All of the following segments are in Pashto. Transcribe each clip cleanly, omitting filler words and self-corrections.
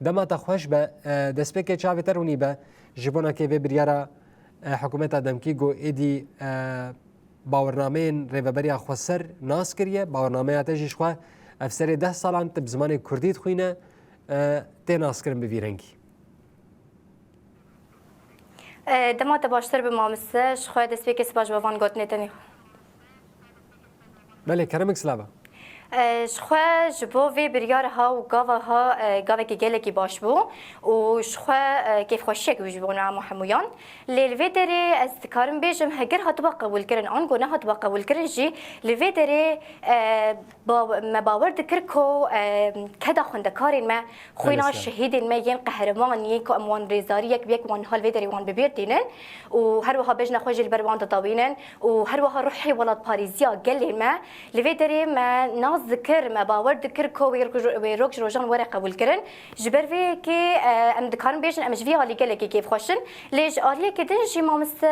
دما تخوش به دسپیک چاوی ترونی به جبونا که به بریارا حکومت دمکی گو ایدی باورنامه ریوبری خوسر ناس کریه باورنامه اتجیش خو افسر 10 سالان تب زمان کردیت خوینه تی ناس کرن بویرنگی دما تباشتر به مامسه شخواه دسپیک سپاش بوان گوت نتنی بله کرمک سلامه شخوا جبو وی بریارها و گاوه که گله کی باش بو و شخوا کیف خوشک وجبو نعم حمویان للوی داره از کارم بیجم هگر هات با قبول کردن آن گونه هات با قبول کردن جی للوی داره با مباور دکر کو کدا خونده کارین ما خوینا شهیدین ما ین قهرمان یک اموان ریزاری یک بیک وان حال وی داره وان ببیر دینن و هر وها بجنا خوش البروان تطاوینن و هر وها روحی ولاد پاریزیا گله ما للوی داره ما ذكر ما باور ذكر كو ويروج روجان ورا قبول كرن جبر في كي ام دكارن بيجن ام جفي على قال كيف خوشن ليش علي كدن جي مامس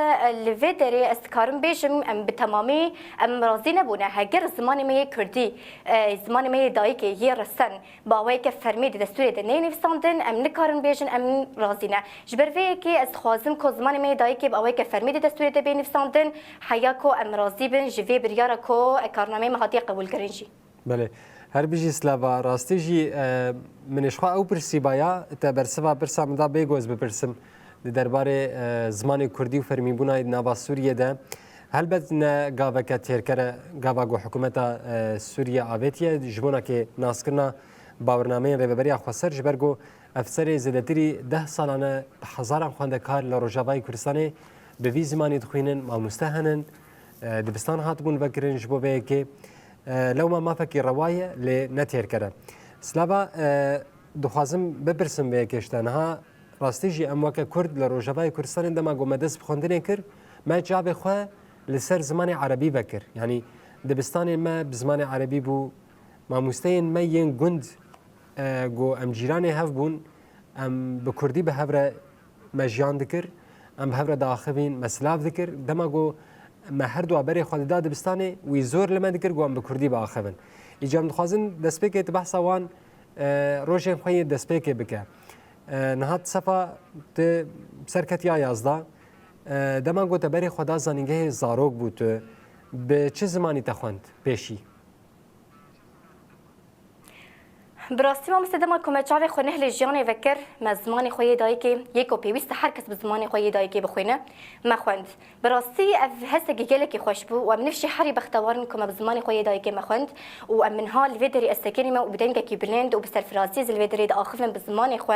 لفيدري استكارن بيجم ام بتمامي ام راضي نبونا هاجر زماني ما كردي زماني ما دايك هي رسن باوي كفرمي دستوري دني نفساندن ام نكارن بيجن ام راضينا جبر في كي استخازم كو زماني ما دايك باوي كفرمي دستوري دبي نفساندن حياكو ام راضي بن جفي برياركو كارنامي ما هاتي قبول كرنجي بله هر بیجی سلاوا راستی جی منش خوا او پرسی بایا تا برسوا برسا مدا بیگوز بپرسم درباره زمان کردی و فرمی بونای نوا سوریه ده هل بد نه گاوا که تیرکره گاوا گو حکومت سوریه آویتیه جبونا که ناسکرنا باورنامه ریبری خواسر جبرگو افسر زدتری 10 سالانه هزاران خوانده کار لروجاوای کردستان به وی زمانی دخوینن ماموستهنن دبستان هاتبون بکرن جبو به که لو ما فكر رواية لنتير كده سلابا دخوازم ببرسم بيكشتنها راستيجي امواك كرد لروجباي كردستان عندما قومدس بخوندنين كر ما جاب خو لسر زمان عربي بكر يعني دبستان ما بزمان عربي بو ما مستين ما ين جند جو ام جيراني هاف بون ام بكردي بهبره مجيان ذكر ام بهبره داخبين مسلاف ذكر دما جو ما هر دو برای خود داد بستانه وی زور لمن دکر گوام بکردی با آخرن. ایجام دخوازن دسپیک اتباح سوان روشن خوی دسپیک بکه. نهاد صفا ت سرکت یا یازده دمان گوت برای خدا زنیگه زاروگ بود به چه زمانی تخوند پیشی؟ براستی ما مستدام کمچاوی خونه لجیانی وکر مزمان خوی دایی که یکو پیوست هر کس بزمان خوی دایی که بخونه ما خوند براستی هست گیگل که خوش بو و منفشی حری بختوارن کم بزمان خوی دایی که ما خوند و من ها الویدری استکری ما و بدن که بلند و بسرفرازی الویدری داخلن بزمان خو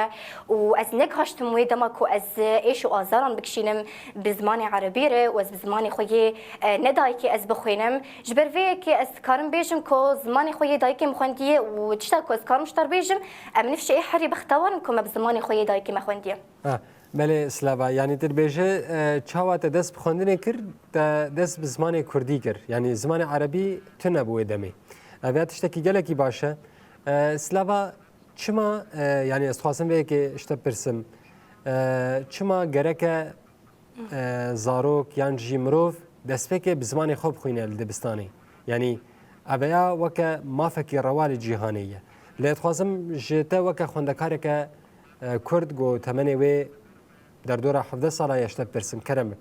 و از نک هاشتم وی دما کو از ایش و آزاران بکشینم بزمان عربی ره و از بزمان خوی ندایی که از بخوینم جبر وی که از کارم بیشم کو زمان خوی دایی که مخوندیه و چتا کو از مشتر بيجم نفسي اي حري بختوانكم بزماني خويا دايكي ما خونديه بله سلاوا يعني تربيجه چاوات دس بخوندنه كر دس بزمان كردي كر يعني زمان عربي تنبو دمي اويات اشتكي جلكي باشه سلاوا چما يعني استخاصم به که اشته پرسم چما گرکه زاروک یان جیمروف دسپک بزمان خوب خوینه دبستانی يعني اویا وک ما فكر روال جهانيه لاتخوازم جتا وک خوندکارک کرد گو تمنی و در دور 17 ساله یشته پرسم کرمک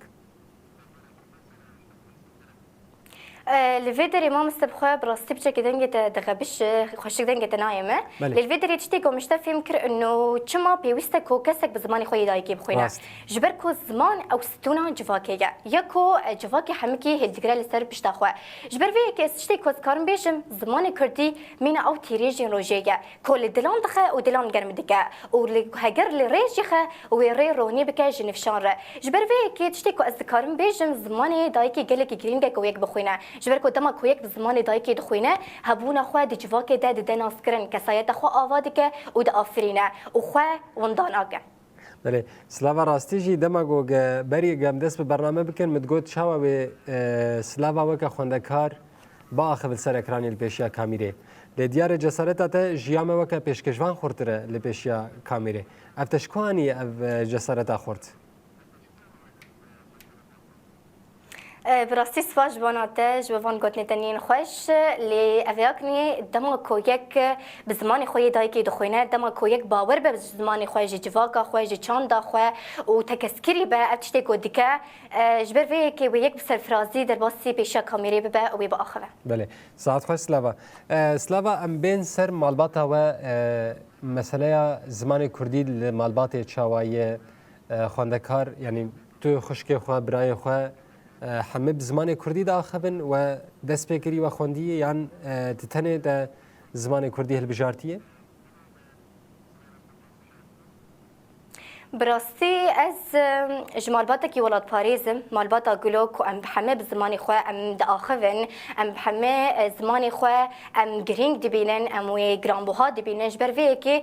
الفيدري ما مستبخوا براستي بشكل دنجة دغبش خوشك دنجة نايمة الفيدري تشتيكو مشتفي مكر إنه كما بيوستك وكسك بزمان خوي دايكي بخوينا جبركو زمان أو ستونا جواكية يكو جواكي حمكي هالذكرى لسر بشتاخوا جبر فيك تشتيكو سكارم بيجم زمان كردي مينا أو تيريجي روجية كل دلان دخا ودلان جرم دكا وهجر لريجخا ويري روني بكا جنفشان جبر فيك تشتيكو أذكارم بيجم زمان دايكي جلكي جرينجا كويك بخوينا جبركو دما كويك بزمان دايكي دخوينه هبونا خو د جواكي د دناسكرن كسايت خو آوادك ود آفرينه وخو ونداناك بله سلاوا راستیجی دما گو بری گم دست به برنامه بکن متگوت شاوا به سلاوا وک خوندکار با اخبل سر اکرانی الپیشیا کامیره لدیار جسارت تا جیام وک پیشکشوان خورتره الپیشیا کامیره افتشکوانی اف جسارت خورت براستی سواج باناته جوان گوت نتنین خوش لی اویاکنی دما کویک بزمان خوی دایی که دخوینه دما کویک باور به زمان خوی جواکا خوی چاندا خوی و تکسکری به اتشتی گودیکه جبر وی که وی یک سرفرازی در باسی پیشا کامیری به و با آخره. بله ساعت خوش سلاوا سلاوا ام بین سر مالباتا و مسئله زمان کردی مالبات چاوایی خواندکار یعنی تو خشکی خواه برای خواه همه بزمان کردی داخبن و دست پیکری و خوندی یعنی تتنه ده زمان کردی هلبجارتیه؟ براستی از جمالباتا کی ولاد پاریزم مالباتا گلوک و ام همه بزمانی خواه ام داخون ام همه زمانی خواه ام گرینگ دبینن ام وی گرانبوها دبینن جبر وی که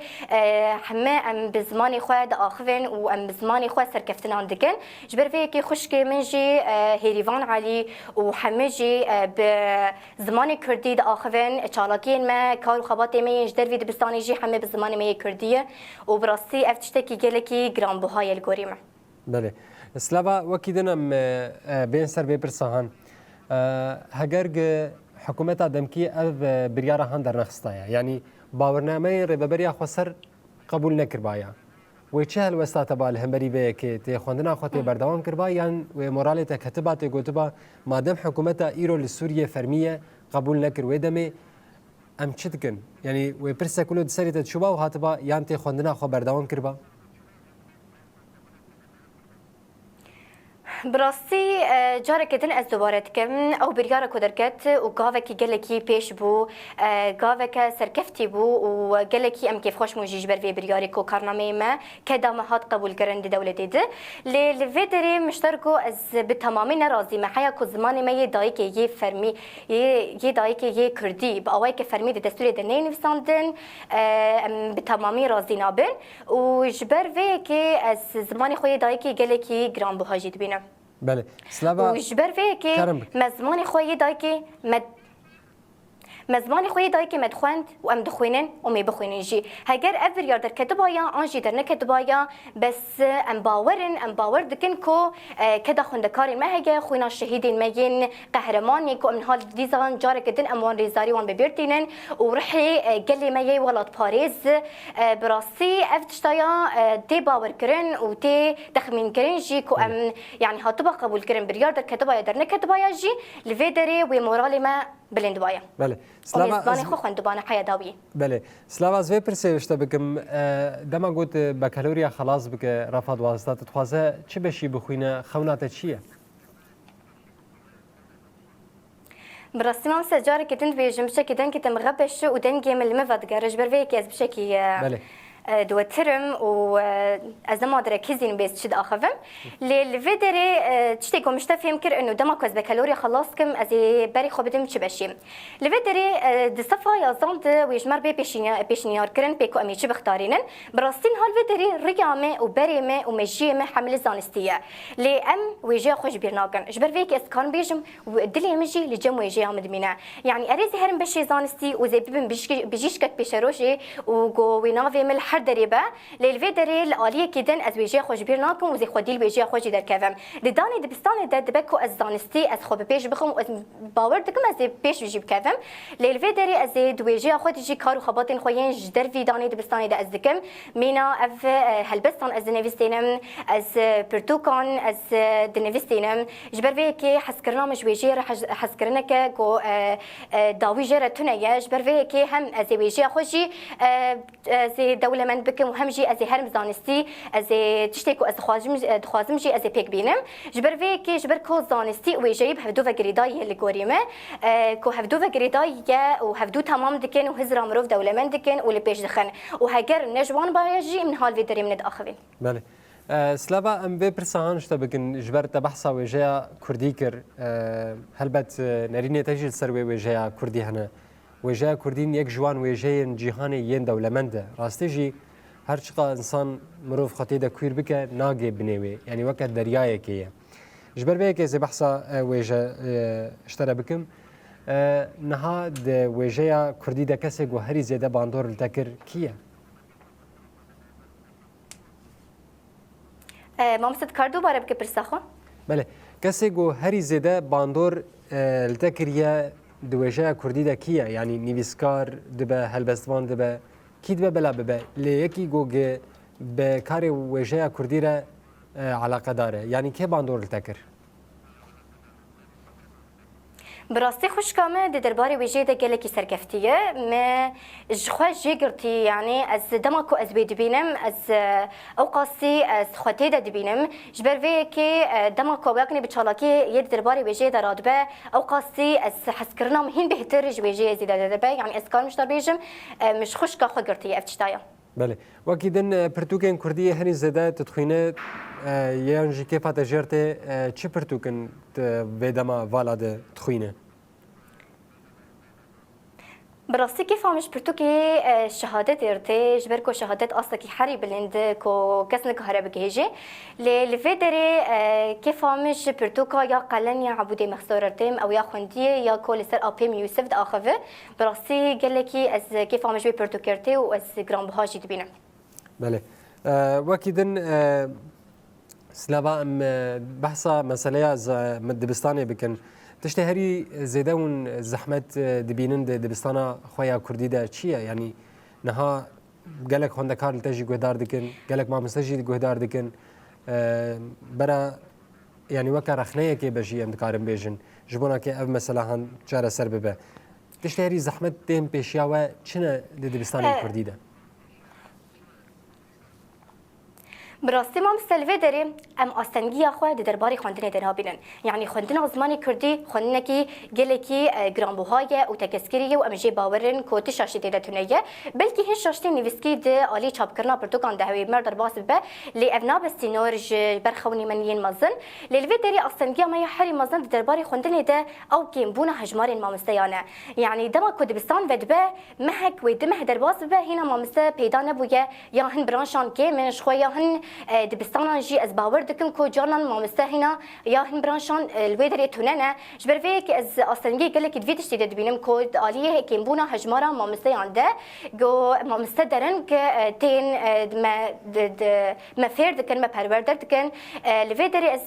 همه ام بزمانی خواه داخون و ام بزمانی خواه سرکفتنان دکن جبر وی که خشکی من جی هیریوان علی و همه جی به زمانی کردی داخون چالاکین ما کار و خباتی من جدر وی دبستانی جی همه بزمانی ما کردیه و براستی افتشتکی گلکی گران بهای الگوریمه. بله. سلاوا وکیدنم بین سر بپرسان هگرگ حکومت دمکی اف بریاره هان در نخستایا یعنی باورنامه رببریا خسر قبول نکر بایا و چه هالوسطات بال همبری به که تی خوندنا خاطر بردوام کر بایا و مورالت کتبات گوتبا مادام حکومت ایرو لسوریه فرمیه قبول نکر و دمه ام چتکن یعنی و پرسه کلو دسریت شوبا و هاتبا یان تی خوندنا خو بردوام کر با براستی جاره کدن از دوباره کم او بریاره کدرکت و گاوه کی گلکی پیش بو گاوه که سرکفتی بو و گلکی ام کیف خوش موجیج بر وی بریاره کو کارنامه ما که دامهات قبول کرند دولتی ده لی دری مشترکو از به تمامی ناراضی محیا کو زمان ما یه دایی که یه فرمی یه دایی که یه کردی با اوای که فرمی د دستور د نه نویساندن به تمامی راضی نابن و جبر وی که از زمان خو دایی که گلکی گران بهاجید بینم بله سلاوا وجبر فيه كي مزماني خويا دايكي مزماني خويا دايكي مدخوند وام دخوينن ومي بخوينن جي هاجر افر يار در كتبايا انجي در نكتبايا بس ام باور دكن كو كدا خوندكاري ما هيجا خوينا الشهيدين ماين قهرماني كو من هال ديزان جاري كدن اموان ريزاري وان ببيرتينن ورحي قال لي ماي ولاد باريس براسي افتشتايا تي باور كرن و تي تخمين كرن جي كو ام يعني هاتبا قبول كرن بريار در كتبايا در نكتبايا جي لفيدري ومورالي ما بلند بايا بله سلاوا خو خوندبانه حيداوي بله سلاوا زوی پرسیوشته بکم دما گوت بکالوریا خلاص بک رفض واسطات تخوازه چه بشی بخوینه خونات چیه براستی ما سجاره كتنت بيجم بشكل دن كتم غبش ودن جيم اللي ما فدقرج برفيك از بشكل بله دو ترم و از ما در کزین بیست شد آخوام لیل ویدری چتی گمشته فهم کر انو دما کز بکالوری خلاص کم از بری خوابدم چی بشیم لیل ویدری دستفا یازاند ویجمر بی پیشنیار کرن پیکو امی چی بختارینن براستین حال ویدری ریامه و بریمه و مجیمه حمل زانستیه لی ام ویجی خوش بیرناکن جبر ویک اسکان بیجم و دلی مجی لجم ویجی آمد مینه یعنی اریزی هرم بشی زانستی و زی ببین بجیشکت پیشروشی و گو ویناوی مل هر دريبه للفيدري الاليه كدن از ويجي خوش بيرناكم وزي خديل ويجي خوش در كفم لداني دبستان ده دبكو از دانستي از خو بيش بخم باور دكم از بيش ويجي بكفم للفيدري از دويجي خود يجي كارو خباطين خوين جدر في داني دبستان ده از دكم مينا اف هلبستان از نيفستينم از برتوكان از دنيفستينم جبر في كي حسكرنا مش ويجي حسكرنا كو داوي جره تنيا جبر في كي هم از ويجي خوشي زي دوله من بكم وهمجي از هرم زانستي از تشتكو از خوازم جي از بيك بينم جبر في كي جبر كو زانستي ويجيب هفدو فغريداي اللي غوريمه كو هفدو فغريداي وهفدو تمام دكن وهزرا مروف دوله من دكن واللي بيش دخن وهاجر نجوان بايجي من هال فيدري من الاخرين بله سلاوا ام به پرسان شته بکن جبرت بحثا وجه کردی کر هلبت نرینه تجل سر وجه کردی هنه وجه کردین یک جوان وجه جهان ین دولمنده راستی جی هر چقدر انسان مروف خطی ده کویر بکه ناگه بنوی یعنی وقت دریای کیه جبر به که بحثا وجه اشترا بکم نها ده وجه کردی ده کسی گوهری زیاده باندور لتکر کیه مامست کار دوباره بکه پرساخو بله کسی گو هری زده باندور لتکریه دویجه کردی ده کیه یعنی نویسکار دبه هلبستوان دبه کی دبه بلا ببه لیکی گو به کار ویجه کردی را علاقه داره یعنی که باندور لتکر براستی خوشکامه د درباره ویژه د گلکی سرکفتیه ما جخوا جگرتی یعنی از دماکو از بیدبینم از اوقاسی از خاطی د دبینم جبر وی که دماکو بیاکنی بچالاکی یه درباره ویژه در رادبه اوقاسی از حس کردنم هین بهتر ویژه زیاده دربه یعنی از کار مشتر بیجم مش خوشکا خو گرتی افتشتایا بله وکی دن پرتوکن کردی هنی زده تدخینه یان جی که فات جرته چی پرتوکن ودما والاد تخینه براستی که فهمش پرتو که شهادت ارته جبر کو شهادت اصلا کی حری بلند کو کس نکاره بگیجه لفه داره که فهمش پرتو کا یا قلن یا عبودی مختار ارتم او یا خوندیه یا کل سر آپیم یوسف داخوه براستی گله کی از که فهمش به پرتو کرته و از گرام بهاجی دبینم بله وكيدن سلافا بحثا مسألة دبستاني بكن تشتهري زيدون زحمت دبينن دبستانا خويا كردي دا چيا يعني نها قالك هندكار لتجي جهدار دكن قالك ما مستجي جهدار دكن برا يعني وكا رخنيه كي بجي اندكارم بيجن جبونا كي اف مثلا هن جارة سر ببه تشتهري زحمت تهم بيشياوه چنه دبستاني كردي دا براستی ما مستلوه داریم ام آستنگی خو در درباره خواندن درها بینن یعنی خواندن زمان کردی خواندن کی گله کی گرامبوهای او تکسکری و امجی باورن کو تشاشی دلتونه بلکه هیچ شاشتی نویسکی د عالی چاپ کرنا پرتوکان دهوی مرد باس به لی ابنا بستینورج برخونی منین مازن للوی داری آستنگی ما حری مازن در درباره خواندن ده او کیم بونه هجمار ما مستیانه یعنی دما کدبستان ودبه مهک و دمه در باس به هینا ما مست پیدا نبویه یا هن برانشان کی منش خو یا هن دبستان جی از باور دکم کو جانان ما مستهینا یا هن برانشان الویدری توننه جبر وی که از آستنگی گله کی دویتش دید بینم کو عالیه کیم بونه هجمارا ما مستیانده گو ما مستدرن که تین ما فرد کن ما پرورده کن الویدری از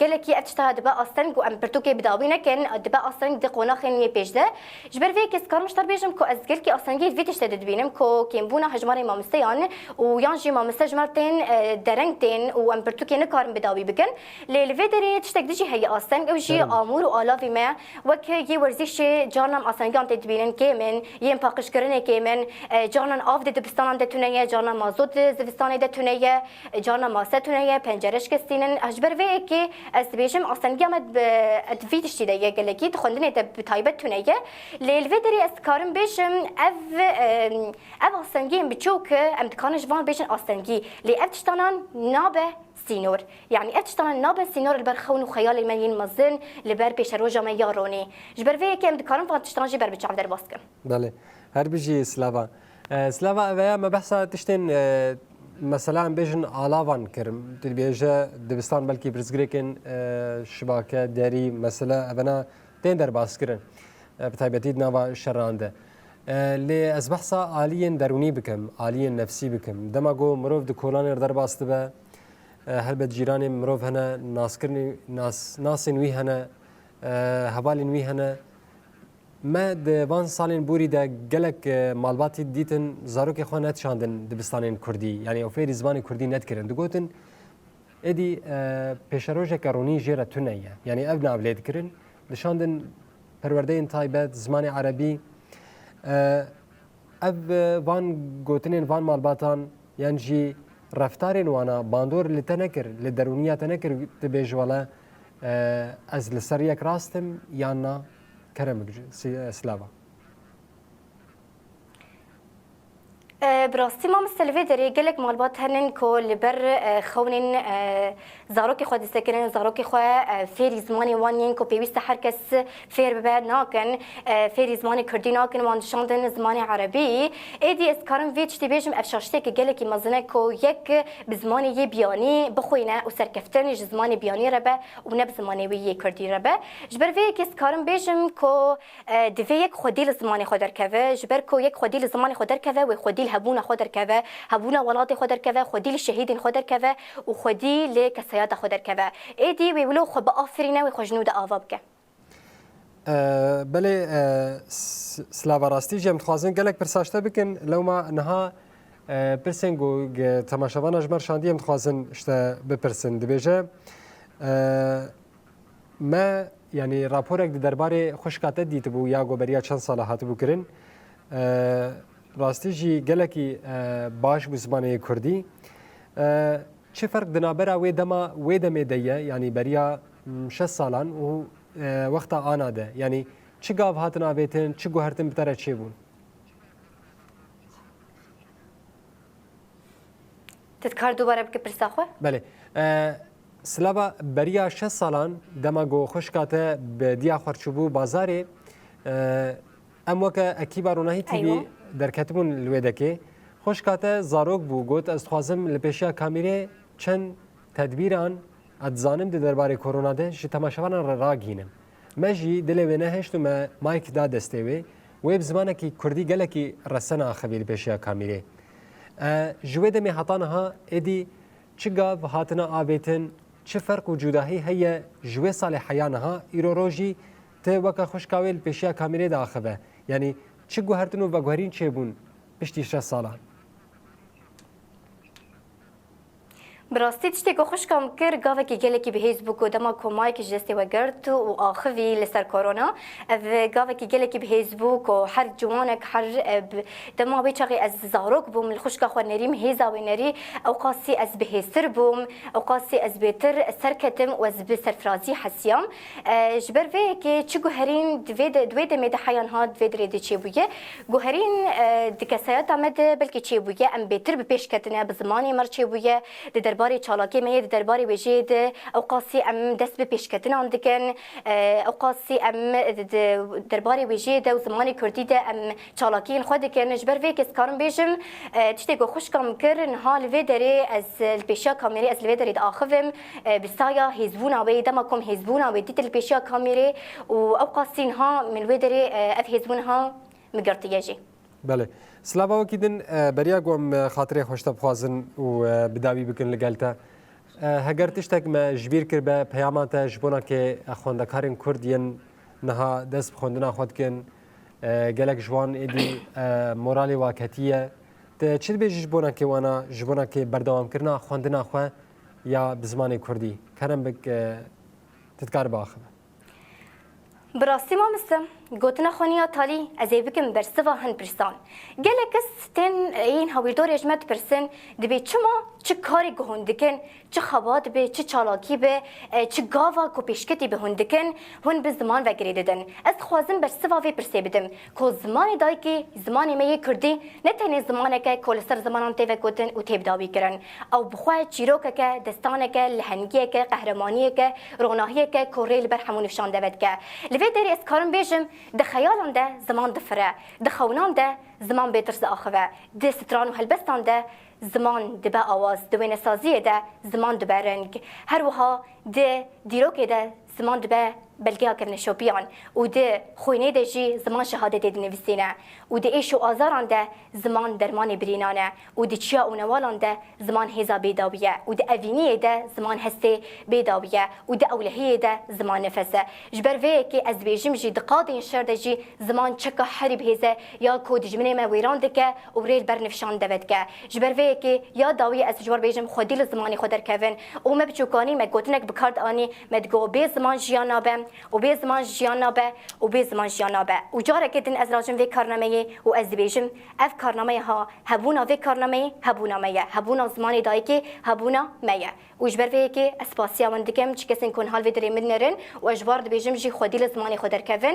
گله کی اتشتا دبا آستن گو ام پرتوکی بداوینه کن دبا آستن دقونا خنی پیجده جبر وی که اسکار مشتر بیجم کو از گله کی آستنگی دویتش دید بینم کو کیم بونه هجماری ما مستیان و یانجی ما مستجمرتین درنگتین و ام پرتوکی نکارم بداوی بکن للویدری تشتک دیجی هی آستن او جی آمور و آلاوی ما وک یه ورزش جانم آستنگان تدبینن که من یه پاکش کردن که من جانم آف دبستان دتونه جانم مازود زوستان دتونه جانم ماسه تونه پنجرش کستینن اجبر وی که از بیشم آستنگام ادویدش دیده یه گلگی خوندن ده تایبت تونه للویدری از کارم بیشم اف آستنگیم بچوک ام دکانش وان بیشن آستنگی لی افتشتانان نابه سينور يعني اتشتان نابه سينور البرخون وخيال المليين مزن لبر بيش روجا ما ياروني جبر في كم دكارن فاتشتان جي بر بتشعب در باسكن بله هر بيجي سلافا سلافا ويا ما بحثا تشتن مثلا بيجن علاوان كرم تبيجا دبستان بلكي برزغريكن شباكه داري مثلا ابنا تين در باسكرن بتايبتي نافا شرانده لی از بحثا عالیین درونی بکم عالیین نفسی بکم دما گو مروف د کولان در باست به هلبت جیران مروف هنه ناسکرنی ناسین وی هنه هوالین وی هنه ما د وان سالین بوری د گلک مالباتی دیتن زاروک خو نت شاندن دبستانین کردی یعنی اوفری زبان کردی نت کرن دگوتن ادی پیشروجه کرونی جره تونه یعنی ابن اولاد کرن دشاندن پروردین تایبت زمان عربی اف وان گوتنین وان مالباتان یعنی جی رفتارین وانا باندور لتنکر لدرونیه تنکر تبیج والا از لسریک راستم یا نه کرم سلاوا براستی ما مستلوی داری گلک مالبات هنن کو لبر خونین زاروکی خود سکنن زاروکی خو فیر زمانی وانین کو پیوست هر کس فیر به ناکن فیر زمانی کردی ناکن وان شاندن زمانی عربی ایدی از کارم ویچ تبیجم افشاشته که گلکی مزنه کو یک بزمانی یه بیانی بخوینه و سرکفتن زمانی بیانی ربه و نب زمانی وی کردی ربه جبر وی کس کارم بیجم کو دوی یک خودی زمانی خود درکوه جبر کو یک خودی زمانی خود درکوه و خودی هبون هبونا خود درکوه هبونا ولات خود درکوه خودی لشهیدین خود درکوه و خودی لکسایات خود درکوه ایدی ویولو خو با آفرینه و خوشنود آوا بکه بله سلاوا راستی جم خوازن گلک پرساشته بکن لو ما نها پرسنگو تماشاوان اجمر شاندیم خوازن اشته بپرسن دبیجه ما يعني راپورك درباره خوشکاته دیت بو یا گوبریا چند ساله هات بو کرن راستی جی گلکی باش بو زمانه کردی چه فرق دنابرا و دمه دیه يعني بریا 6 سالان و وقتا آنا ده يعني چه گاو هاتن آویتن چه گوهرتن بتره چه بون تذكر دوباره بك برساخه بله سلاوا بریا 6 سالان دما گو خوشکاته به دیا خرچبو بازاری ام وکه اکیبا روناهی تیوی در کتبون لویدکی خوشکاته زاروک بو گوت از خوازم لپیشیا کامیره چند تدبیران ادزانم د درباره کرونا ده جی تماشاوان را گینم مجی دلوینه هشتو ما مایک دا دستوی ویب زمانه کی کردی گله کی رسنا خبی لپیشیا کامیره جوید می حطانها ادی چگاو هاتنا آبیتن چه فرق وجودهی هي جوه سال حیانها ایروروژی ته وکا خوشکاویل پیشیا کامیره داخبه یعنی چه گوهرتنو و گوهرین چه بون پشتی 6 سالان براستی تشتی که خوش کم کر گاوه که گله که به هیزبوک و دما کمای که جسته و گرد و آخوی لسر کرونا و گاوه که گله که به هیزبوک و هر جوانک هر دما بیچاقی از زاروک بوم خوش که خو نریم هیزا و نری او قاسی از به هیستر بوم او قاسی از بهتر سرکتم و از به سرفرازی حسیام جبر وی که چه گوهرین دوید مد حیان ها دوید رید چه بویه گوهرین دکسایت آمد بلکه چه بویه ام بهتر به پیش کتنه به زمانی مر چه بویه درباره چالاکی مهید درباره وجید او قاسی ام دست به پیشکتن اندکن او قاسی ام درباره وجید و زمانی کردی ده ام چالاکی خود کن جبر وی کس کارم بیشم تشتی گو خوش کم کرن حال وی داره از الپیشا کامیری از وی داره آخویم بسایا هزبونا و دما کم هزبونا و دیت الپیشا کامیری و او قاسین ها من وی داره اف هزبون ها مگرتیجی بله سلاوا وکیدن بریا گوم خاطر خوشتب خوازن و بداوی بکن لگلتا هگر تشتک ما جبیر کر به پیامات جبونا که خواندکارن کردین نها دست خوندنا خود کن گلک جوان ایدی مورالی واکتیه ته چی بیش جبونا که وانا جبونا که بردوام کرنا خواندنا خو یا بزمان کردی کرم بک تذکر باخبه براستی ما مثل گوتنا خونیا تالی از ایوکم برسوا هن پرسان گله کس تن این هاویردور اجمت پرسن دبی چما چه کاری گهندکن چه خواد به چه چالاکی به چه گاوا کو پیشکتی به هندکن هن به زمان وگری ددن از خوازم برسوا وی پرسی بدم کو زمان دای کی زمانی می کردی نه تنی زمانه که کولستر زمانان تی وگوتن او تیب داوی کرن او بخوای چیروک که دستانه که لهنگی که قهرمانی که روناهی که کوریل بر همون نشان داد که لوی دری از کارم بیشم ده خیالان ده زمان دفره ده خونان ده زمان بیترز آخوه ده ستران و هلبستان ده زمان دبا آواز دوین سازی ده زمان دبا رنگ هر وها ده دیروک ده زمان دبا بلگه کرن شوپیان و ده خوینه ده جی زمان شهادت ده نویسینه و ده ایش و آزاران ده زمان درمان برینانه و ده چیا و نوالان ده زمان هزا بیداویه و ده اوینیه ده زمان هسته بیداویه و ده اولهیه ده زمان نفسه جبر وی که از بیجم جی دقاط این شر ده جی زمان چکا حریب هزه یا کود جمنه ما ویران ده که و ریل برنفشان دوید که جبر وی که یا داوی از جبر بیجم خودی لزمانی خود در کون و ما بچوکانی ما گوتنک بکارد آنی مدگو به زمان جیانا بم و به زمان جیانا به و به زمان جیانا به و جاره کدن از راجم وی کارنامه و از بیجم اف کارنامه ها هبونا وی کارنامه هبونا مایه هبونا زمانی دایی که هبونا مایه و جبر وی که اسپاسیا من دکم چی کسین کن حال وی من نرن و اجبار بیجم جی خودی لزمانی خود در کون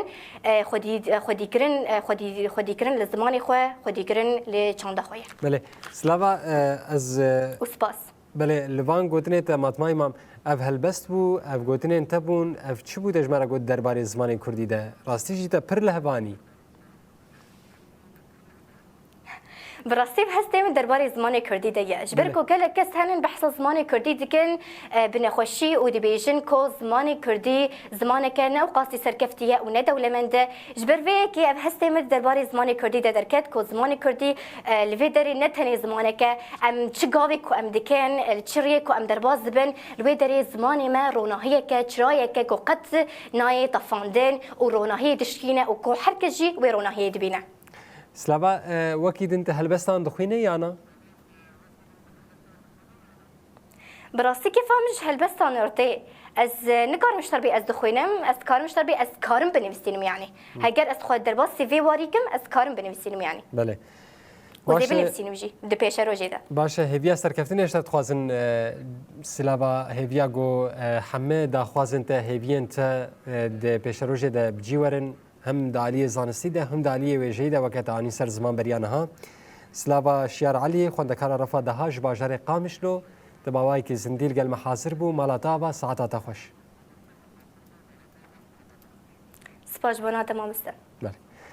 خودی کرن لزمانی خو خودی کرن لچانده خوی بله سلاوا از اسپاس بله لوان گوتنه تا ماتمای مام اف هلبست بو اف گوتنه انتبون اف چی بود اجمالا گوت درباره زمان کردی ده راستی جیتا پر لهبانی براستی هستی من درباره زمان کردی دیگه جبر کو گله کس هنن بحث زمان کردی دیگن بنخوشی و دیبیجن کو زمان کردی زمان که نه قاسی سرکفتیه و نه دولمنده جبر وی که هستی من درباره زمان کردی درکت کو زمان کردی لوی دری نه تنی زمانه که ام چگاوی کو ام دکن چریه کو ام درباز بن لوی دری زمان ما روناهیه که چرایه که کو قط نای طفاندن و روناهی دشکینه و کو هر کجی و روناهی دبینه سلابا وەکی دن هەلبەستان دخوێنێ یانە؟ براستی که فهمش هلبستان ارتي از نكار مشتربي از دخوينم از كار مشتربي از كارم بنفسينم يعني هاجر از خود درباس سي في واريكم از كارم بنفسينم يعني بله وزي بنفسينم جي دو بيش روجي ده باشه هێویا سەرکەفتنی هێشتا دخوازن سلابا هێویا گۆ هەمێ داخوازن تە هێویەن تە دە پێشەڕۆژێ دە بجیوەرن هم دالیه زانستی ده هم دالیه ویژه‌ای ده وقت آنی سر زمان بریانها سلابا شیار علی خوندکار رفا دهاش باجر قامشلو دباوای که زندیل گل محاضر بو مالاتا با ساعتا خوش سپاس بنا تمام است